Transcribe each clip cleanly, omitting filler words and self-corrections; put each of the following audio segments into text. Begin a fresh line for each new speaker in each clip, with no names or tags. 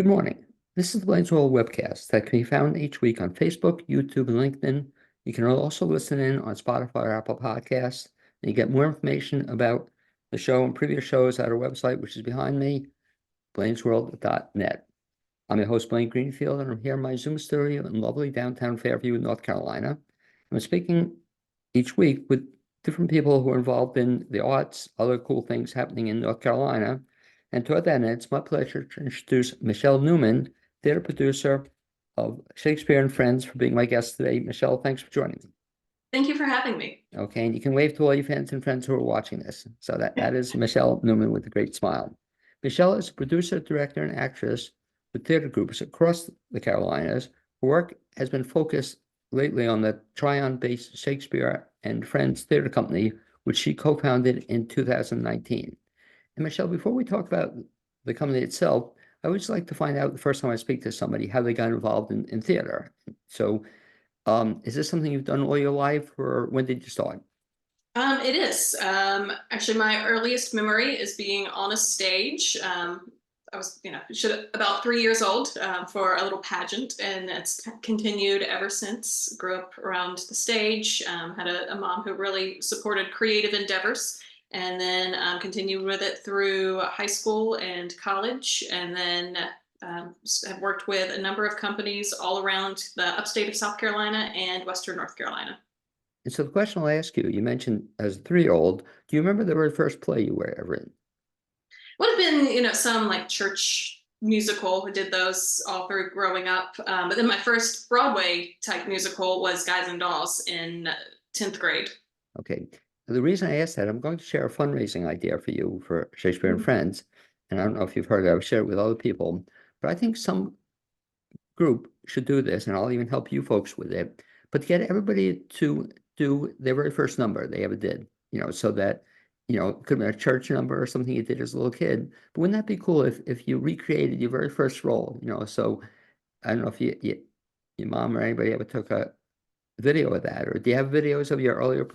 Good morning. This is the BLAINESWORLD webcast that can be found each week on Facebook, YouTube, and LinkedIn. You can also listen in on Spotify or Apple Podcasts. And you get more information about the show and previous shows at our website, which is behind me, blainesworld.net. I'm your host, Blaine Greenfield, and I'm here in my Zoom studio in lovely downtown Fairview, North Carolina. I'm speaking each week with different people who are involved in the arts, other cool things happening in North Carolina. And toward that end, it's my pleasure to introduce Michelle Newman, theater producer of Shakespeare and Friends, for being my guest today. Michelle, thanks for joining me.
Thank you for having me.
Okay, and you can wave to all your fans and friends who are watching this. So that is Michelle Newman with a great smile. Michelle is a producer, director, and actress with theater groups across the Carolinas. Her work has been focused lately on the Tryon-based Shakespeare and Friends Theater Company, which she co-founded in 2019. And Michelle, before we talk about the company itself, I would just like to find out the first time I speak to somebody how they got involved in theater. So, is this something you've done all your life, or when did you start?
It is. Actually, my earliest memory is being on a stage. I was, about 3 years old for a little pageant, and it's continued ever since. Grew up around the stage, had a mom who really supported creative endeavors, and then continued with it through high school and college, and then have worked with a number of companies all around the upstate of South Carolina and Western North Carolina.
And so the question I'll ask you, you mentioned as a 3-year-old, do you remember the very first play you were ever in?
Would have been, some like church musical. I did those all through growing up. But then my first Broadway type musical was Guys and Dolls in 10th grade.
Okay. The reason I asked that, I'm going to share a fundraising idea for you for Shakespeare and
Mhm.
Friends. And I don't know if you've heard it, I've shared it with other people, but I think some group should do this, and I'll even help you folks with it. But get everybody to do their very first number they ever did, so that, it could be a church number or something you did as a little kid. But wouldn't that be cool if you recreated your very first role? So I don't know if your mom or anybody ever took a video of that, or do you have videos of your earlier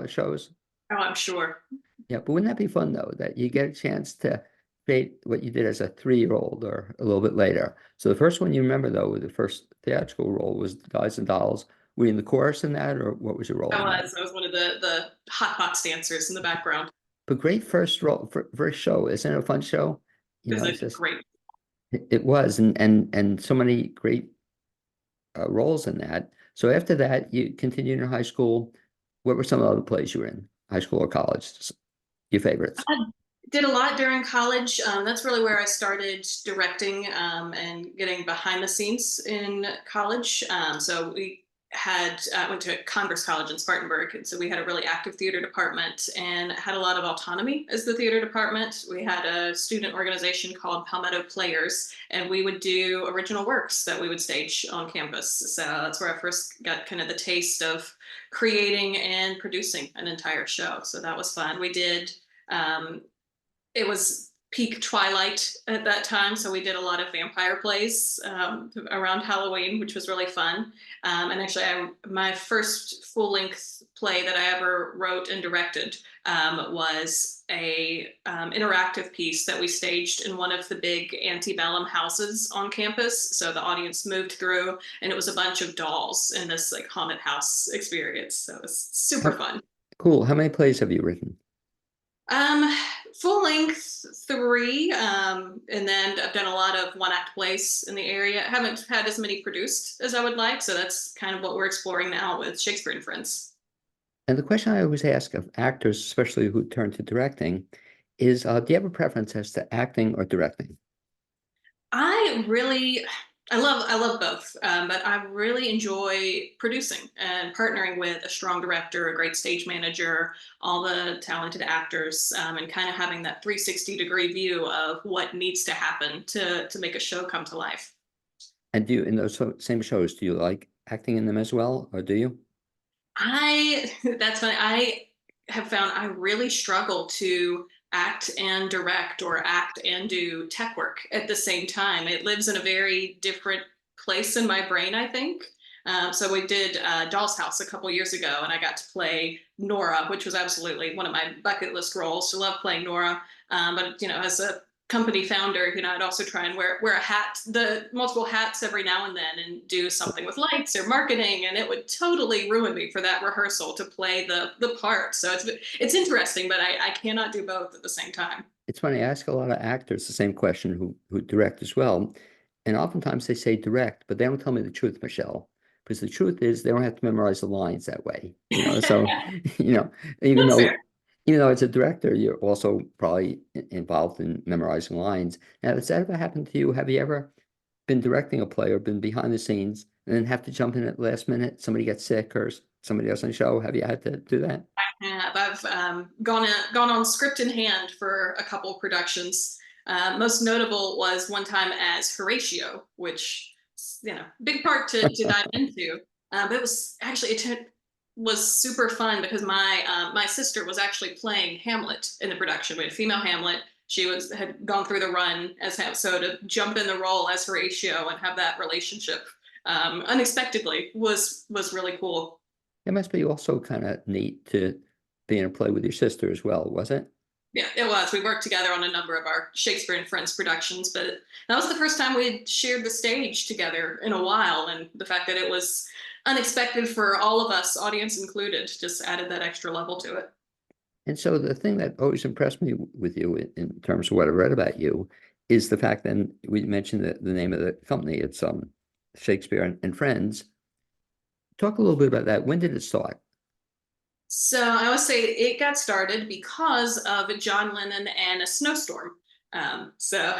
shows?
Oh, I'm sure.
Yeah, but wouldn't that be fun though, that you get a chance to create what you did as a 3-year-old or a little bit later? So the first one you remember though, the first theatrical role was Guys and Dolls. Were you in the chorus in that, or what was your role
I
in that?
was. I was one of the hot box dancers in the background.
But great first role, first show, isn't it a fun show?
It was a
It's just
great.
it was, and so many great roles in that. So after that, you continued in high school. What were some of the other plays you were in, high school or college? Your favorites?
I did a lot during college. That's really where I started directing and getting behind the scenes in college. So we had went to Congress College in Spartanburg, and so we had a really active theater department and had a lot of autonomy as the theater department. We had a student organization called Palmetto Players, and we would do original works that we would stage on campus. So that's where I first got kind of the taste of creating and producing an entire show. So that was fun. We did um, it was peak Twilight at that time, so we did a lot of vampire plays around Halloween, which was really fun. And actually, my first full-length play that I ever wrote and directed was a interactive piece that we staged in one of the big antebellum houses on campus. So the audience moved through, and it was a bunch of dolls in this like haunted house experience. So it was super
How,
fun.
cool. How many plays have you written?
Um, Full length three, and then I've done a lot of one act plays in the area. I haven't had as many produced as I would like, so that's kind of what we're exploring now with Shakespeare and Friends.
And the question I always ask of actors, especially who turn to directing, is do you have a preference as to acting or directing?
I really, I love both, but I really enjoy producing and partnering with a strong director, a great stage manager, all the talented actors, and kind of having that 360-degree view of what needs to happen to make a show come to life.
And do you, in those same shows, do you like acting in them as well, or do you?
That's funny. I have found I really struggle to act and direct or act and do tech work at the same time. It lives in a very different place in my brain, I think. So we did Doll's House a couple years ago, and I got to play Nora, which was absolutely one of my bucket list roles. I love playing Nora, but as a company founder, I'd also try and wear a hat, the multiple hats every now and then, and do something with lights or marketing, and it would totally ruin me for that rehearsal to play the part. So it's interesting, but I cannot do both at the same time.
It's funny, I ask a lot of actors the same question who direct as well. And oftentimes they say direct, but they don't tell me the truth, Michelle. Because the truth is they don't have to memorize the lines that way. So, you know, even
That's
though
fair.
even though as a director, you're also probably involved in memorizing lines. Now, has that ever happened to you? Have you ever been directing a play or been behind the scenes and then have to jump in at the last minute? Somebody gets sick or somebody doesn't show. Have you had to do that?
I have. I've gone on script in hand for a couple productions. Most notable was one time as Horatio, which big part to dive into. But it was actually was super fun because my sister was actually playing Hamlet in the production. We had a female Hamlet. She had gone through the run as so to jump in the role as Horatio and have that relationship unexpectedly was really cool.
It must be also kind of neat to be in a play with your sister as well, was it?
Yeah, it was. We worked together on a number of our Shakespeare and Friends productions, but that was the first time we had shared the stage together in a while. And the fact that it was unexpected for all of us, audience included, just added that extra level to it.
And so the thing that always impressed me with you in terms of what I read about you is the fact that we mentioned the name of the company. It's Shakespeare and Friends. Talk a little bit about that. When did it start?
So I would say it got started because of John Lennon and a snowstorm. So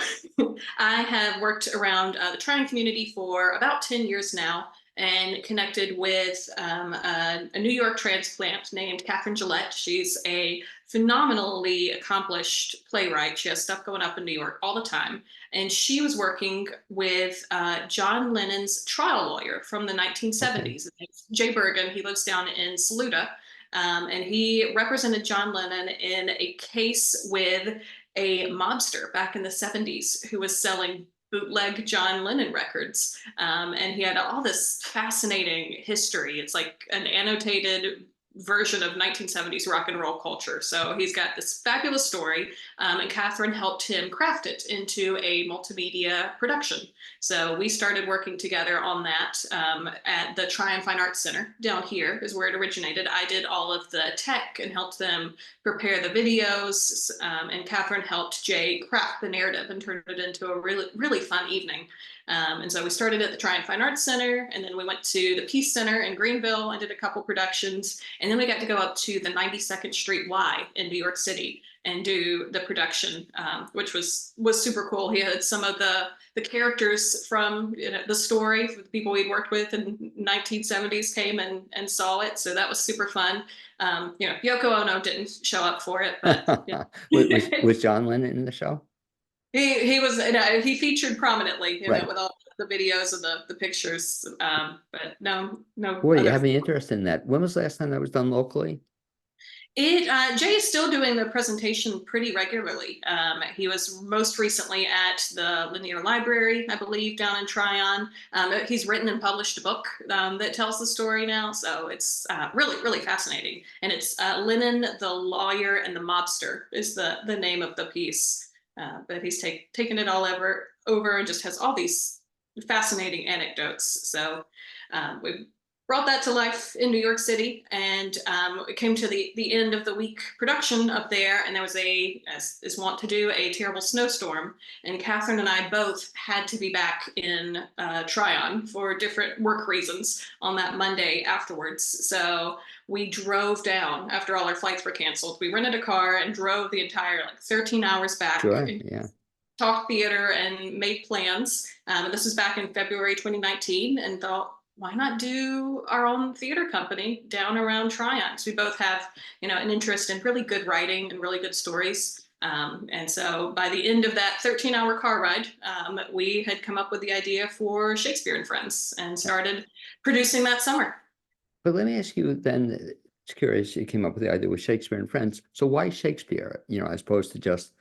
I have worked around the Tryon community for about 10 years now and connected with a New York transplant named Catherine Gillette. She's a phenomenally accomplished playwright. She has stuff going up in New York all the time. And she was working with John Lennon's trial lawyer from the
Okay.
1970s. Jay Bergen. He lives down in Saluda. And he represented John Lennon in a case with a mobster back in the 70s who was selling bootleg John Lennon records. And he had all this fascinating history. It's like an annotated version of 1970s rock and roll culture. So he's got this fabulous story, and Catherine helped him craft it into a multimedia production. So we started working together on that at the Tryon Fine Arts Center down here is where it originated. I did all of the tech and helped them prepare the videos, and Catherine helped Jay craft the narrative and turn it into a really, really fun evening. And so we started at the Tryon Fine Arts Center, and then we went to the Peace Center in Greenville and did a couple productions. And then we got to go up to the 92nd Street Y in New York City and do the production, which was super cool. He had some of the characters from the story, the people we'd worked with in 1970s came and saw it. So that was super fun. Yoko Ono didn't show up for it, but
Was John Lennon in the show?
he was he featured prominently,
Right.
with all the videos and the pictures. But no
Boy, you
other.
have any interest in that. When was the last time that was done locally?
Jay is still doing the presentation pretty regularly. He was most recently at the Linear Library, I believe, down in Tryon. He's written and published a book that tells the story now, so it's really, really fascinating. And it's Lennon, the Lawyer, and the Mobster is the name of the piece. But he's taken it all over and just has all these fascinating anecdotes. So we brought that to life in New York City, and it came to the end of the week production up there, and there was as is wont to do, a terrible snowstorm, and Catherine and I both had to be back in Tryon for different work reasons on that Monday afterwards. So we drove down after all our flights were canceled. We rented a car and drove the entire 13 hours back.
Sure. Yeah.
Talked theater and made plans. And this was back in February 2019, and thought, why not do our own theater company down around Tryon? Because we both have, an interest in really good writing and really good stories. And so by the end of that 13-hour car ride, we had come up with the idea for Shakespeare and Friends and started producing that summer.
But let me ask you then, it's curious, you came up with the idea with Shakespeare and Friends. So why Shakespeare, as opposed to just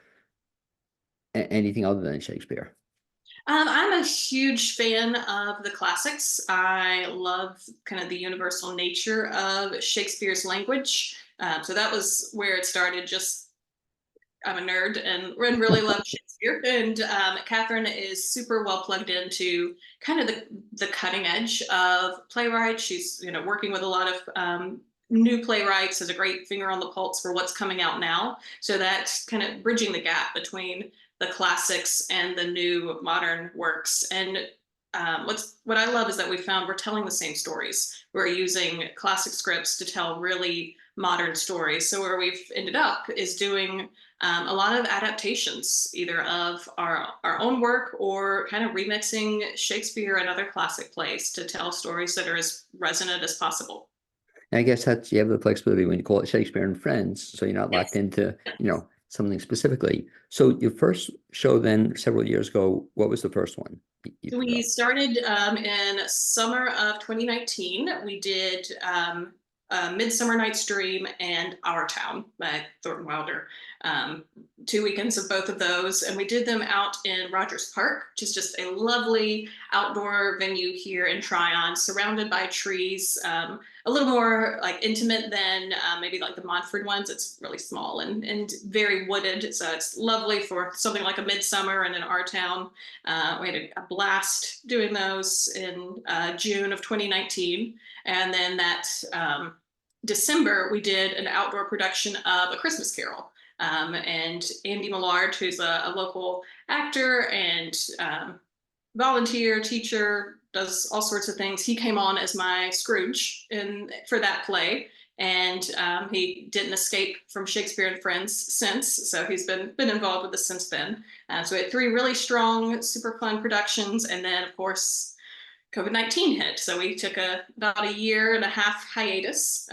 anything other than Shakespeare?
I'm a huge fan of the classics. I love kind of the universal nature of Shakespeare's language. So that was where it started, just I'm a nerd and really love Shakespeare. And Catherine is super well plugged into kind of the cutting edge of playwrights. She's working with a lot of new playwrights, has a great finger on the pulse for what's coming out now. So that's kind of bridging the gap between the classics and the new modern works. And what I love is that we found we're telling the same stories. We're using classic scripts to tell really modern stories. So where we've ended up is doing a lot of adaptations, either of our own work or kind of remixing Shakespeare and other classic plays to tell stories that are as resonant as possible.
And I guess that's you have the flexibility when you call it Shakespeare and Friends, so you're not locked
Yes.
into, something specifically. So your first show then several years ago, what was the first one you
So
put
we
up?
started in summer of 2019. We did Midsummer Night's Dream and Our Town by Thornton Wilder. 2 weekends of both of those. And we did them out in Rogers Park, which is just a lovely outdoor venue here in Tryon, surrounded by trees. A little more like intimate than maybe like the Montford ones. It's really small and very wooded. So it's lovely for something like a Midsummer and in Our Town. We had a blast doing those in June of 2019. And then that December, we did an outdoor production of A Christmas Carol. And Andy Millard, who's a local actor and volunteer, teacher, does all sorts of things. He came on as my for that play. And he didn't escape from Shakespeare and Friends since, so he's been involved with this since then. So we had 3 really strong, super fun productions, and then of course COVID-19 hit, so we took about a year and a half hiatus.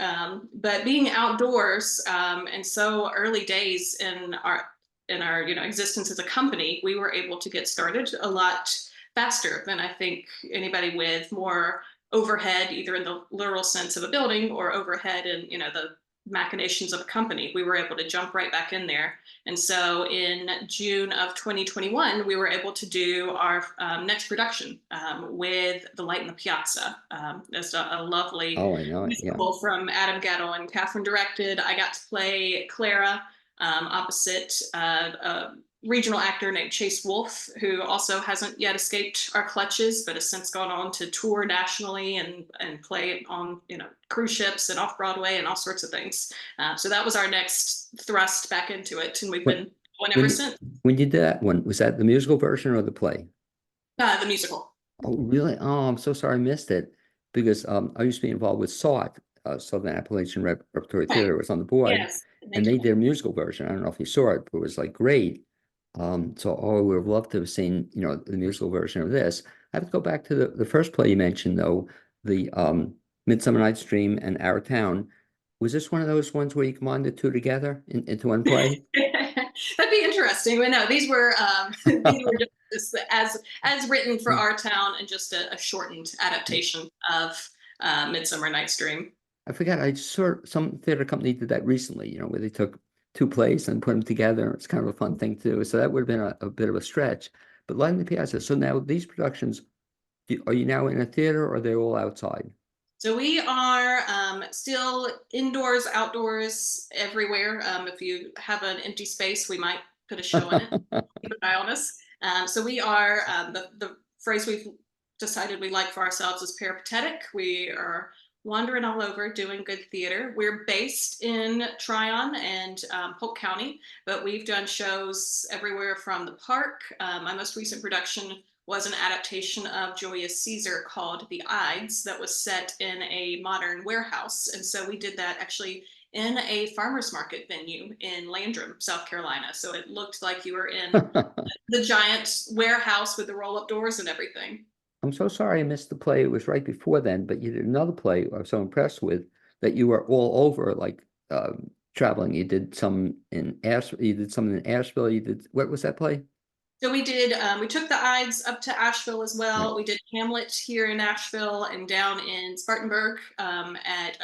But being outdoors and so early days in our existence as a company, we were able to get started a lot faster than I think anybody with more overhead, either in the literal sense of a building or overhead in the machinations of a company. We were able to jump right back in there. And so in June of 2021, we were able to do our next production with The Light in the Piazza. It's a lovely
Oh, I know it. Yeah.
musical from Adam Gatto and Catherine directed. I got to play Clara opposite a regional actor named Chase Wolfe, who also hasn't yet escaped our clutches, but has since gone on to tour nationally and play on cruise ships and off Broadway and all sorts of things. So that was our next thrust back into it, and we've
When
been going ever
when you,
since.
when you did that one, was that the musical version or the play?
The musical.
Oh, really? Oh, I'm so sorry I missed it because I used to be involved with SAWT, Southern Appalachian Repertory
Okay.
Theater, was on the board,
Yes, and they
and they
told
did a musical version. I don't know if you saw it, but it was like great. So we would have loved to have seen, the musical version of this. I have to go back to the first play you mentioned, though, the Midsummer Night's Dream and Our Town. Was this one of those ones where you combined the two together into one play?
That'd be interesting. But no, these were these were just as written for our town and just a shortened adaptation of Midsummer Night's Dream.
I forgot. I saw some theater company did that recently, where they took two plays and put them together. It's kind of a fun thing to do. So that would have been a bit of a stretch. But Light in the Piazza. So now these productions, are you now in a theater or are they all outside?
So we are still indoors, outdoors, everywhere. If you have an empty space, we might put a show in it. Keep an eye on us. So we are the phrase we've decided we like for ourselves is peripatetic. We are wandering all over doing good theater. We're based in Tryon and Polk County, but we've done shows everywhere from the park. My most recent production was an adaptation of Julius Caesar called The Ides that was set in a modern warehouse. And so we did that actually in a farmer's market venue in Landrum, South Carolina. So it looked like you were in the giant warehouse with the roll-up doors and everything.
I'm so sorry I missed the play. It was right before then, but you did another play I was so impressed with that you were all over, like traveling. You did some in Asheville, you did some in Asheville. You did what was that play?
So we took the Ides up to Asheville as
Right.
well. We did Hamlet here in Asheville and down in Spartanburg at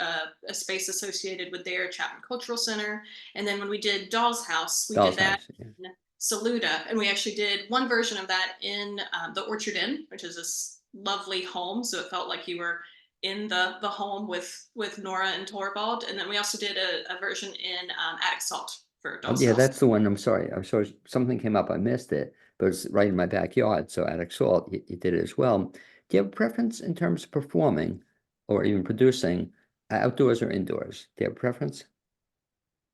a space associated with their Chapman Cultural Center. And then when we did Doll's House, we did
Doll's
that
House. Yeah.
in Saluda. And we actually did one version of that in the Orchard Inn, which is this lovely home. So it felt like you were in the home with Nora and Torvald. And then we also did a version in Attic Salt for
Oh,
doll
yeah,
sales.
that's the one. I'm sorry. I'm sorry. Something came up. I missed it, but it's right in my backyard. So at Exalt, you did it as well. Do you have a preference in terms of performing or even producing outdoors or indoors? Do you have a preference?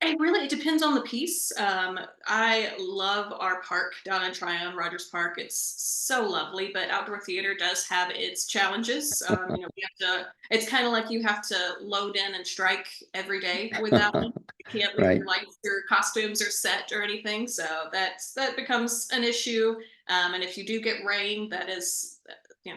It depends on the piece. I love our park down in Tryon, Rogers Park. It's so lovely, but outdoor theater does have its challenges. We have to, it's kind of like you have to load in and strike every day with that one. You can't leave
Right.
your lights or costumes or set or anything. So that becomes an issue. And if you do get rain, that is,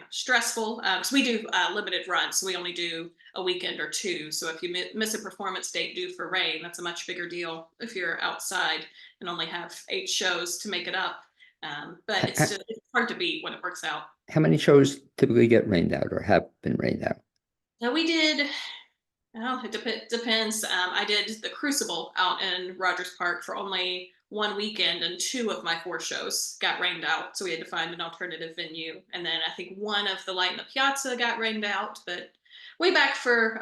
stressful. So we do limited runs. So we only do a weekend or two. So if you miss a performance date due for rain, that's a much bigger deal if you're outside and only have 8 shows to make it up. But
H- h-
it's hard to beat when it works out.
How many shows typically get rained out or have been rained out?
Now we did. Oh, depends. I did the Crucible out in Rogers Park for only one weekend, and 2 of my 4 shows got rained out. So we had to find an alternative venue. And then I think one of the Light in the Piazza got rained out. But way back for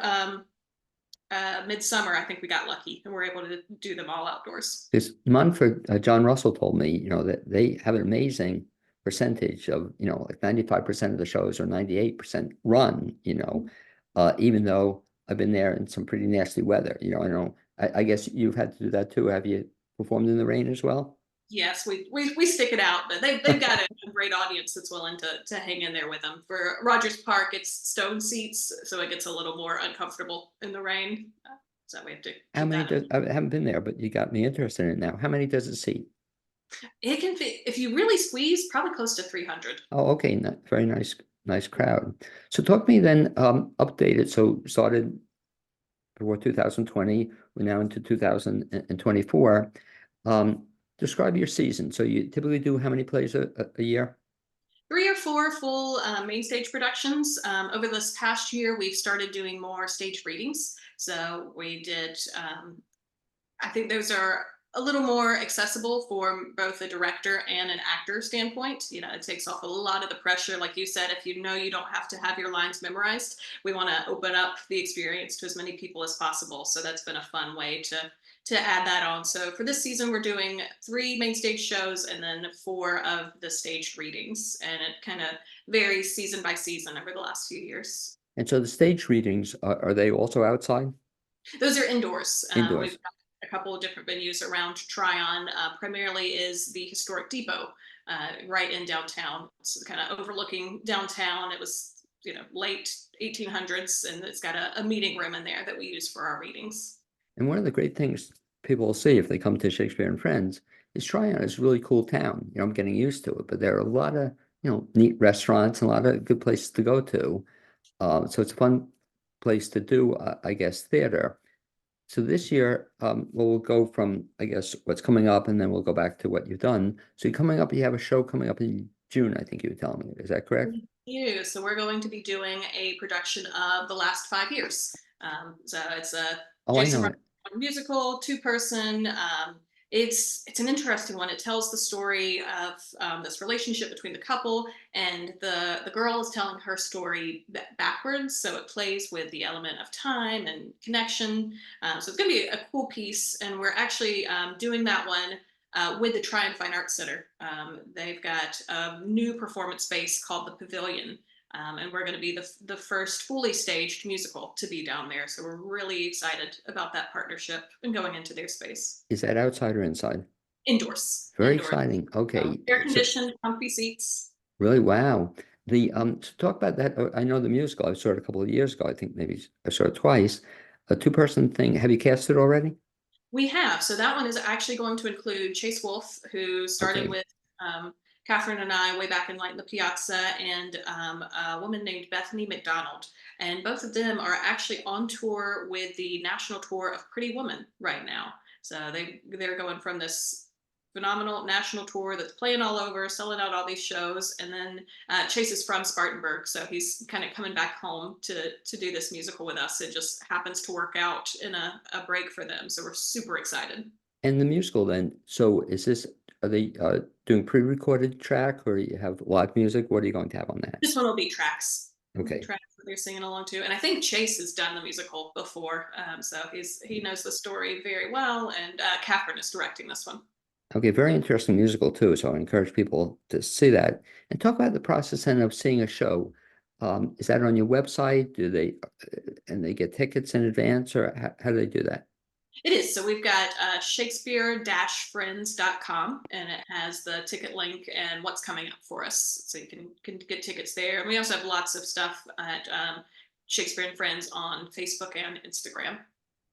Midsummer, I think we got lucky and we're able to do them all outdoors.
This Munford, John Russell told me, that they have an amazing percentage of, like 95% of the shows or 98% run, even though I've been there in some pretty nasty weather, I guess you've had to do that too. Have you performed in the rain as well?
Yes, we stick it out, but they've got a great audience that's willing to hang in there with them. For Rogers Park, it's stone seats, so it gets a little more uncomfortable in the rain. So we have to
How
keep
many
that.
does, I haven't been there, but you got me interested in it now. How many does it seat?
It can fit if you really squeeze, probably close to 300.
Oh, okay. Very nice, nice crowd. So talk to me then, updated. So started before 2020, we're now into 2024. Um, Describe your season. So you typically do how many plays a year?
3 or 4 full main stage productions. Over this past year, we've started doing more stage readings. So we did I think those are a little more accessible for both a director and an actor standpoint. It takes off a lot of the pressure. Like you said, if you don't have to have your lines memorized, we want to open up the experience to as many people as possible. So that's been a fun way to add that on. So for this season, we're doing 3 main stage shows and then 4 of the staged readings, and it kind of varies season by season over the last few years.
And so the stage readings, are they also outside?
Those are indoors. We've
Indoors?
got a couple of different venues around Tryon. Primarily is the Historic Depot right in downtown. It's kind of overlooking downtown. It was, late 1800s, and it's got a meeting room in there that we use for our meetings.
And one of the great things people will see if they come to Shakespeare and Friends is Tryon is a really cool town. I'm getting used to it, but there are a lot of, neat restaurants and a lot of good places to go to. So it's a fun place to do, I guess, theater. So this year, well, we'll go from, I guess, what's coming up, and then we'll go back to what you've done. So you're coming up, you have a show coming up in June, I think you were telling me. Is that correct?
So we're going to be doing a production of The Last 5 Years. So it's a
Oh, I
Jason
know
Rock
it.
musical, 2 person. It's an interesting one. It tells the story of this relationship between the couple, and the girl is telling her story backwards. So it plays with the element of time and connection. So it's going to be a cool piece, and we're actually doing that one with the Tryon Fine Arts Center. They've got a new performance space called the Pavilion. And we're going to be the first fully staged musical to be down there. So we're really excited about that partnership and going into their space.
Is that outside or inside?
Indoors,
Very
indoors.
exciting. Okay.
Air
So
conditioned, comfy seats.
really, wow. To talk about that, I know the musical. I saw it a couple of years ago. I think maybe I saw it twice. A two-person thing. Have you cast it already?
We have. So that one is actually going to include Chase Wolf, who started
Okay.
with Catherine and I way back in Light in the Piazza, and a woman named Bethany McDonald. And both of them are actually on tour with the national tour of Pretty Woman right now. So they're going from this phenomenal national tour that's playing all over, selling out all these shows, and then Chase is from Spartanburg, so he's kind of coming back home to do this musical with us. It just happens to work out in a break for them, so we're super excited.
And the musical then, so are they doing pre-recorded track or you have live music? What are you going to have on that?
This one will be tracks.
Okay.
tracks that they're singing along to. And I think Chase has done the musical before, so he knows the story very well. And Catherine is directing this one.
Okay, very interesting musical too. So I encourage people to see that and talk about the process then of seeing a show. Is that on your website? Do they and they get tickets in advance, or how do they do that?
It is. So we've got Shakespeare-friends.com, and it has the ticket link and what's coming up for us. So you can get tickets there. And we also have lots of stuff at Shakespeare and Friends on Facebook and Instagram.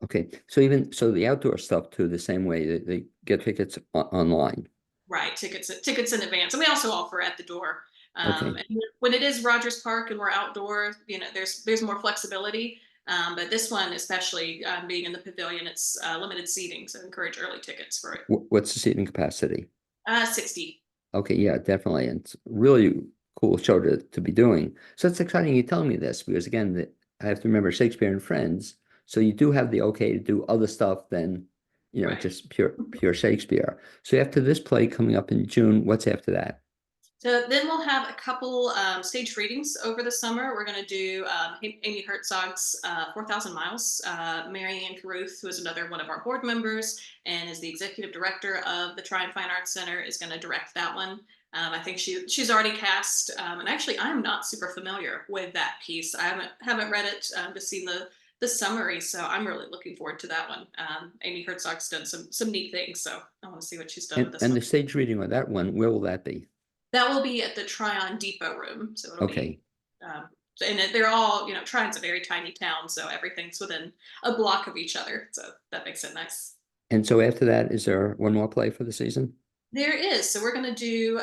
Okay, so even so, the outdoor stuff too, the same way they get tickets online.
Right, tickets in advance, and we also offer at the door.
Okay,
And when it is Rogers Park and we're outdoor, there's more flexibility. But this one, especially being in the pavilion, it's limited seating, so encourage early tickets for it.
What's the seating capacity?
60.
Okay, yeah, definitely. And it's really cool show to be doing. So it's exciting you telling me this because again, I have to remember Shakespeare and Friends. So you do have the okay to do other stuff than,
Right.
just pure Shakespeare. So after this play coming up in June, what's after that?
So then we'll have a couple stage readings over the summer. We're going to do Amy Herzog's 4,000 Miles. Mary Ann Carruth, who is another one of our board members and is the executive director of the Tryon Fine Arts Center, is going to direct that one. I think she's already cast, and actually, I'm not super familiar with that piece. I haven't read it, just seen the summary, so I'm really looking forward to that one. Amy Herzog's done some neat things, so I want to see what she's done with this
And
one.
the stage reading on that one, where will that be?
That will be at the Tryon Depot room, so it'll be,
Okay.
um, and they're all, Tryon's a very tiny town, so everything's within a block of each other, so that makes it nice.
And so after that, is there one more play for the season?
There is, so we're going to do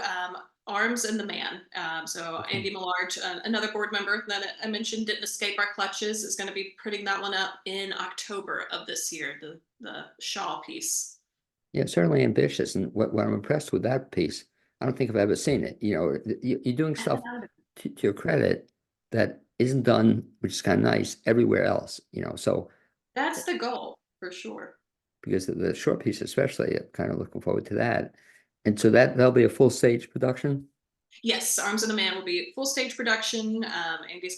Arms and the Man. So
Okay.
Andy Millard, another board member that I mentioned, didn't escape our clutches, is going to be putting that one up in October of this year, the Shaw piece.
Yeah, certainly ambitious. And what I'm impressed with that piece, I don't think I've ever seen it. You're doing stuff to your credit that isn't done, which is kind of nice everywhere else, So
That's the goal for sure.
because of the short piece, especially, I'm kind of looking forward to that. And so that'll be a full stage production.
Yes, Arms of the Man will be full stage production. Andy's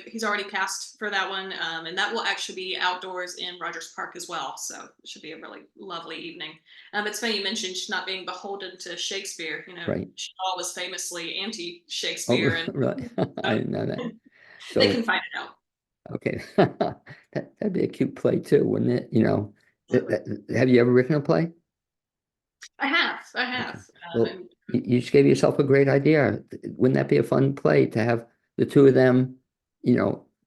he's already cast for that one, and that will actually be outdoors in Rogers Park as well. So it should be a really lovely evening. It's funny you mentioned not being beholden to Shakespeare.
Right.
Shaw was famously
Oh,
anti-Shakespeare, and
really? I
so
didn't know that.
they can
So,
find it out.
okay. That'd be a cute play too, wouldn't it?
Absolutely.
Have you ever written a play?
I have,
Okay. Well,
and
you just gave yourself a great idea. Wouldn't that be a fun play to have the two of them,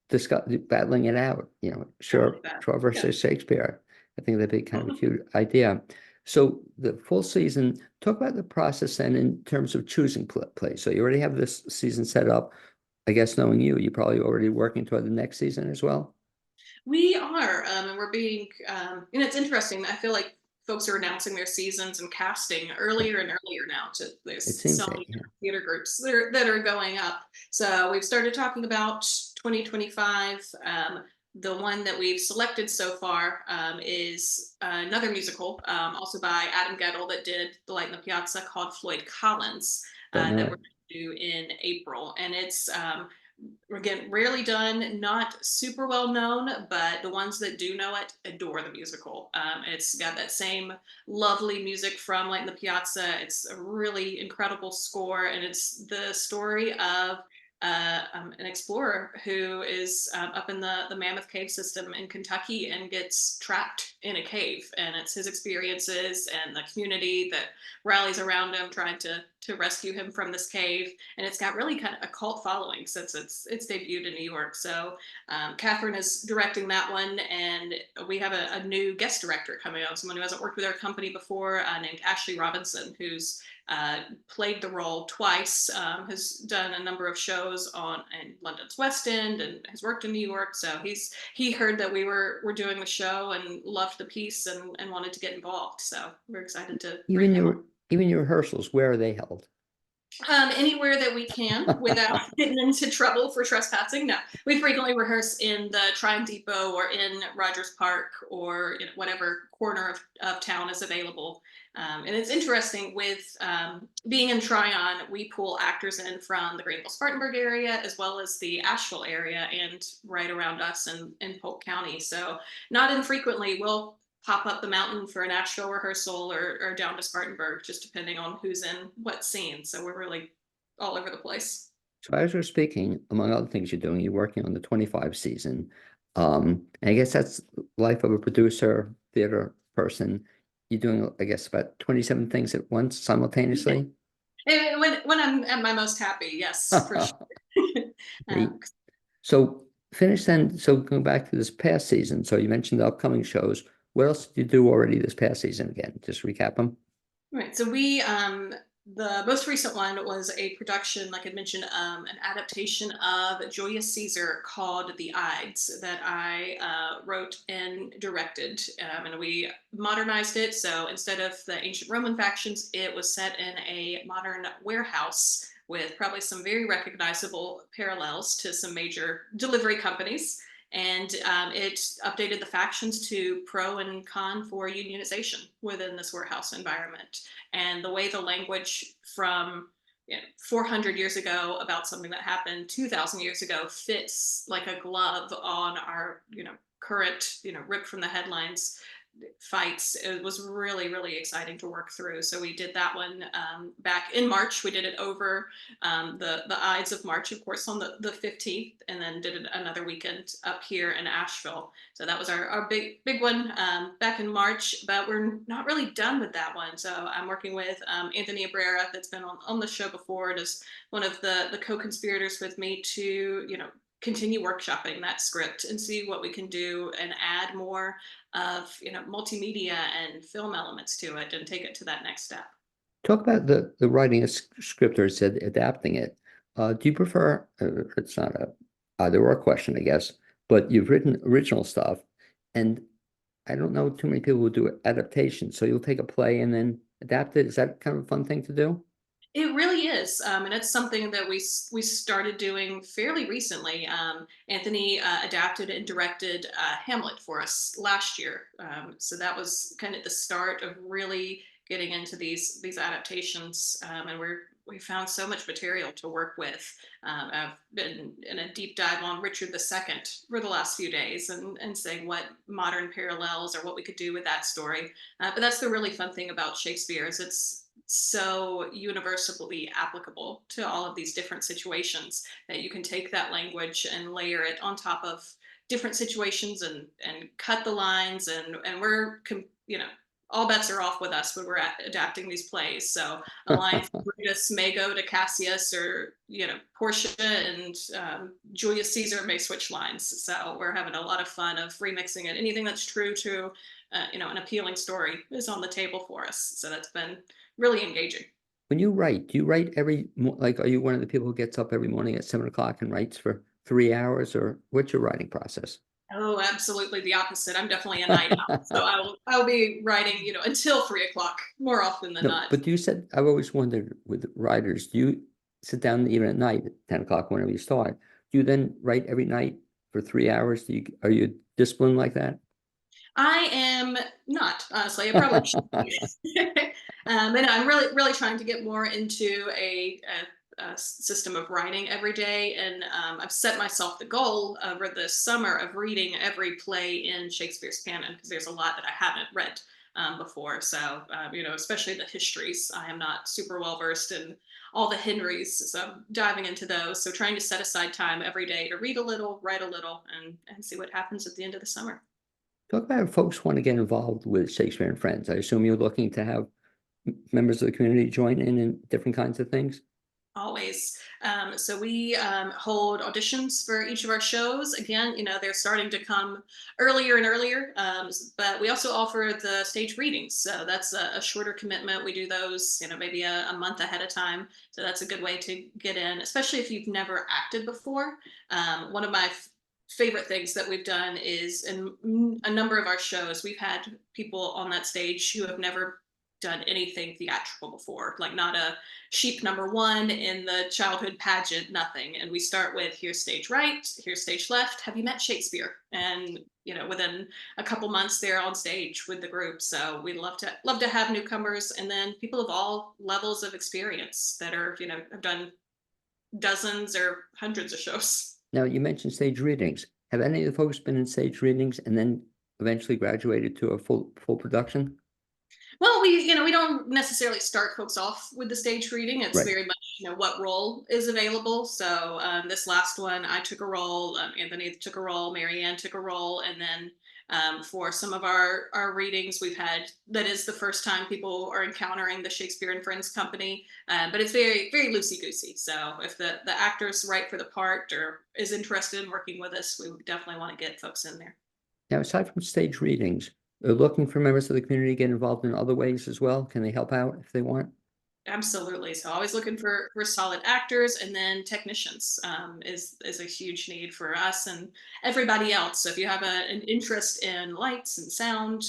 discuss battling it out,
I like that.
Shaw
Yeah.
versus Shakespeare. I think that'd be kind of a cute idea. So the full season, talk about the process then in terms of choosing play. So you already have this season set up. I guess knowing you probably already working toward the next season as well.
We are, and we're being, it's interesting. I feel like folks are announcing their seasons and casting earlier and earlier now.
It
There's
seems
so
that,
many
yeah.
theater groups that are going up. So we've started talking about 2025. The one that we've selected so far is another musical, also by Adam Gettle, that did The Light in the Piazza, called Floyd Collins,
Don't know
that
it.
we're going to do in April. And it's again, rarely done, not super well known, but the ones that do know it adore the musical. It's got that same lovely music from Light in the Piazza. It's a really incredible score, and it's the story of an explorer who is up in the Mammoth Cave system in Kentucky and gets trapped in a cave. And it's his experiences and the community that rallies around him, trying to rescue him from this cave. And it's got really kind of a cult following since it's debuted in New York. So Catherine is directing that one, and we have a new guest director coming on, someone who hasn't worked with our company before, named Ashley Robinson, who's played the role twice, has done a number of shows in London's West End, and has worked in New York. So he heard that we were doing the show and loved the piece, and wanted to get involved. So we're excited to bring
Even
him on.
your even your rehearsals, where are they held?
Anywhere that we can without getting into trouble for trespassing. No, we frequently rehearse in the Triumph Depot or in Rogers Park or whatever corner of town is available. And it's interesting with being in Tryon, we pull actors in from the Greenville-Spartanburg area as well as the Asheville area and right around us in Polk County. So not infrequently, we'll pop up the mountain for an Asheville rehearsal or down to Spartanburg, just depending on who's in what scene. So we're really all over the place.
So as you're speaking, among other things you're doing, you're working on the 25 season. And I guess that's life of a producer, theater person. You're doing, I guess, about 27 things at once simultaneously.
And when I'm at my most happy, yes, for sure.
Great.
um,
So finish then. So going back to this past season, so you mentioned the upcoming shows. What else did you do already this past season again? Just recap them.
Right. So we the most recent one was a production, like I mentioned, an adaptation of Julius Caesar called The Ides that I wrote and directed, and we modernized it. So instead of the ancient Roman factions, it was set in a modern warehouse with probably some very recognizable parallels to some major delivery companies. And it updated the factions to pro and con for unionization within this warehouse environment. And the way the language from 400 years ago about something that happened 2,000 years ago fits like a glove on our current ripped from the headlines fights. It was really, really exciting to work through. So we did that one back in March. We did it over the Ides of March, of course, on the 15th, and then did another weekend up here in Asheville. So that was our big one back in March, but we're not really done with that one. So I'm working with Anthony Abrera, that's been on the show before. It is one of the co-conspirators with me to, continue workshopping that script and see what we can do and add more of multimedia and film elements to it and take it to that next step.
Talk about the writing a script or said adapting it. Do you prefer? It's not a either or question, I guess. But you've written original stuff, and I don't know too many people who do adaptations. So you'll take a play and then adapt it. Is that kind of a fun thing to do?
It really is, and it's something that we started doing fairly recently. Anthony adapted and directed Hamlet for us last year, so that was kind of the start of really getting into these adaptations, and we found so much material to work with. I've been in a deep dive on Richard II for the last few days and saying what modern parallels or what we could do with that story. But that's the really fun thing about Shakespeare is it's so universally applicable to all of these different situations that you can take that language and layer it on top of different situations and cut the lines and we're all bets are off with us when we're adapting these plays. So a line from Brutus may go to Cassius, or Portia and Julius Caesar may switch lines. So we're having a lot of fun of remixing it. Anything that's true to an appealing story is on the table for us. So that's been really engaging.
When you write, do you write like, are you one of the people who gets up every morning at 7 o'clock and writes for 3 hours, or what's your writing process?
Oh, absolutely the opposite. I'm definitely a night owl. So I'll be writing, until 3 o'clock more often than
No,
not.
but you said I've always wondered with writers, do you sit down even at night at 10 o'clock whenever you start? Do you then write every night for 3 hours? Are you disciplined like that?
I am not, honestly. I probably should be. And I'm really, really trying to get more into a system of writing every day. And I've set myself the goal over the summer of reading every play in Shakespeare's canon because there's a lot that I haven't read before. So, especially the histories, I am not super well versed in all the Henrys. So I'm diving into those. So trying to set aside time every day to read a little, write a little, and see what happens at the end of the summer.
Talk about if folks want to get involved with Shakespeare and Friends. I assume you're looking to have members of the community join in different kinds of things.
Always. So we hold auditions for each of our shows. Again, they're starting to come earlier and earlier, but we also offer the stage readings. So that's a shorter commitment. We do those, maybe a month ahead of time. So that's a good way to get in, especially if you've never acted before. One of my favorite things that we've done is in a number of our shows, we've had people on that stage who have never done anything theatrical before, like not a sheep number one in the childhood pageant, nothing. And we start with here's stage right, here's stage left. Have you met Shakespeare? And within a couple months they're on stage with the group. So we love to have newcomers, and then people of all levels of experience that are have done dozens or hundreds of shows.
Now, you mentioned stage readings. Have any of the folks been in stage readings and then eventually graduated to a full production?
Well, we don't necessarily start folks off with the stage reading. It's
Right.
very much what role is available. So this last one, I took a role, Anthony took a role, Marianne took a role, and then for some of our readings, we've had, that is the first time people are encountering the Shakespeare and Friends company, but it's very very loosey goosey. So if the actor's right for the part or is interested in working with us, we definitely want to get folks in there.
Now, aside from stage readings, they're looking for members of the community to get involved in other ways as well. Can they help out if they want?
Absolutely. So always looking for solid actors, and then technicians is a huge need for us and everybody else. So if you have an interest in lights and sound,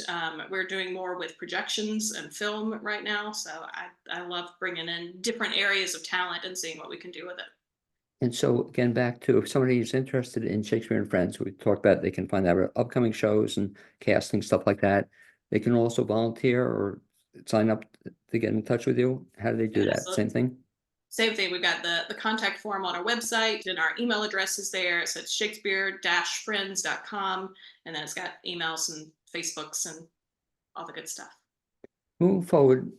we're doing more with projections and film right now. So I love bringing in different areas of talent and seeing what we can do with it.
And so again, back to if somebody is interested in Shakespeare and Friends, we talked about they can find out about upcoming shows and casting, stuff like that. They can also volunteer or sign up to get in touch with you. How do they do that?
Absolutely.
Same thing?
Same thing. We've got the contact form on our website, and our email address is there. So it's shakespeare-friends.com. And then it's got emails and Facebooks and all the good stuff.
Moving forward,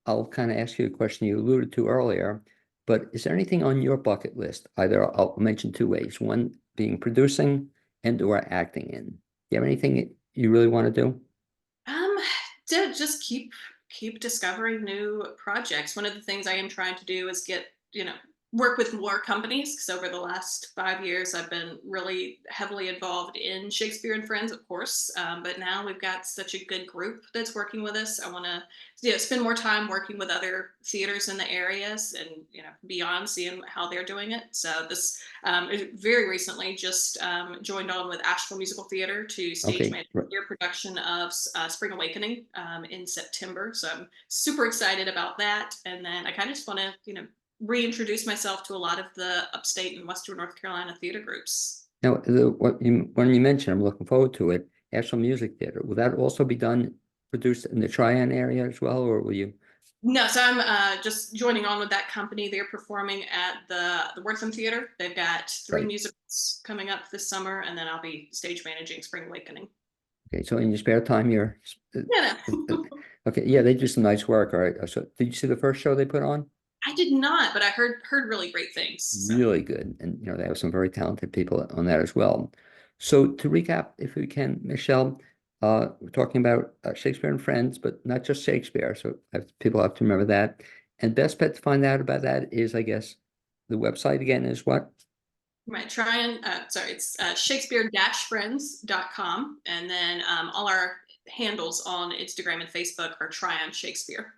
I'll kind of ask you a question you alluded to earlier, but is there anything on your bucket list? Either I'll mention two ways, one being producing and or acting in. Do you have anything you really want to do?
Um, to just keep discovering new projects. One of the things I am trying to do is work with more companies, because over the last 5 years I've been really heavily involved in Shakespeare and Friends, of course. But now we've got such a good group that's working with us. I want to spend more time working with other theaters in the areas and beyond, seeing how they're doing it. So this very recently just joined on with Asheville Musical Theater to stage
Okay,
manage their production of Spring Awakening in September. So I'm super excited about that. And then I kind of just want to reintroduce myself to a lot of the upstate and Western North Carolina theater groups.
now when you mentioned, I'm looking forward to it, Asheville Music Theater, will that also be produced in the Trian area as well, or will you?
No, so I'm just joining on with that company. They're performing at the Wortham Theater. They've got three
Right.
musicals coming up this summer, and then I'll be stage managing Spring Awakening.
Okay, so in your spare time,
Yeah,
okay, yeah, they do some nice work. All right. So did you see the first show they put on?
I did not, but I heard really great things. So.
Really good. And they have some very talented people on that as well. So to recap, if we can, Michelle, we're talking about Shakespeare and Friends, but not just Shakespeare. So people have to remember that. And best bet to find out about that is, I guess, the website again is what?
Right, it's shakespeare-friends.com. And then all our handles on Instagram and Facebook are Try on Shakespeare.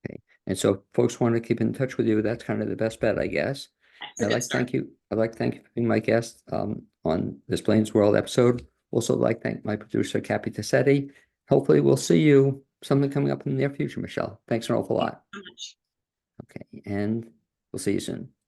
Okay. And so if folks want to keep in touch with you, that's kind of the best bet, I guess.
It's a good start.
I'd like to thank you for being my guest on this Blaine's World episode. Also like to thank my producer, Cappy Tassetti. Hopefully we'll see you something coming up in the near future, Michelle. Thanks an awful lot.
So much.
Okay, and we'll see you soon.